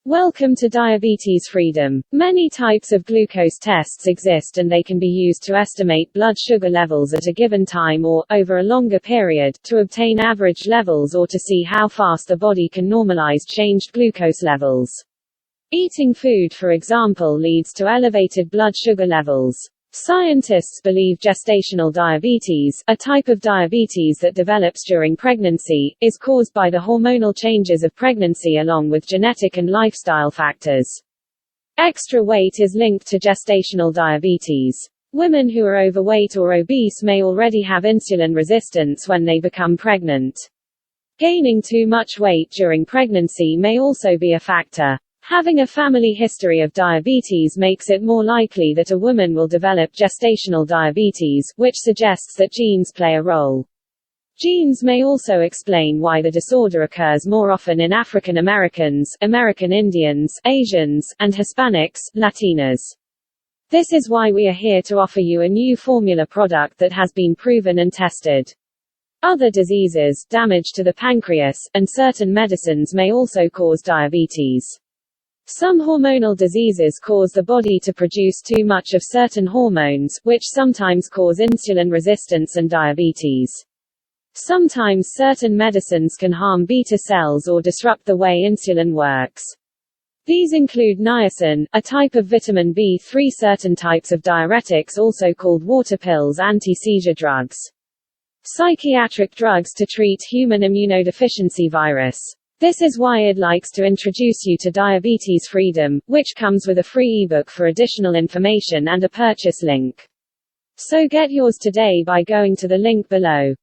Welcome to Diabetes Freedom. Many types of glucose tests exist and they can be used to estimate blood sugar levels at a given time or, over a longer period, to obtain average levels or to see how fast the body can normalize changed glucose levels. Eating food, for example, leads to elevated blood sugar levels. Scientists believe gestational diabetes, a type of diabetes that develops during pregnancy, is caused by the hormonal changes of pregnancy along with genetic and lifestyle factors. Extra weight is linked to gestational diabetes. Women who are overweight or obese may already have insulin resistance when they become pregnant. Gaining too much weight during pregnancy may also be a factor. Having a family history of diabetes makes it more likely that a woman will develop gestational diabetes, which suggests that genes play a role. Genes may also explain why the disorder occurs more often in African Americans, American Indians, Asians, and Hispanics, Latinas. This is why we are here to offer you a new formula product that has been proven and tested. Other diseases, damage to the pancreas, and certain medicines may also cause diabetes. Some hormonal diseases cause the body to produce too much of certain hormones, which sometimes cause insulin resistance and diabetes. Sometimes certain medicines can harm beta cells or disrupt the way insulin works. These include niacin, a type of vitamin B3, certain types of diuretics also called water pills, anti-seizure drugs, psychiatric drugs to treat human immunodeficiency virus. This is why I'd likes to introduce you to Diabetes Freedom, which comes with a free ebook for additional information and a purchase link. So get yours today by going to the link below.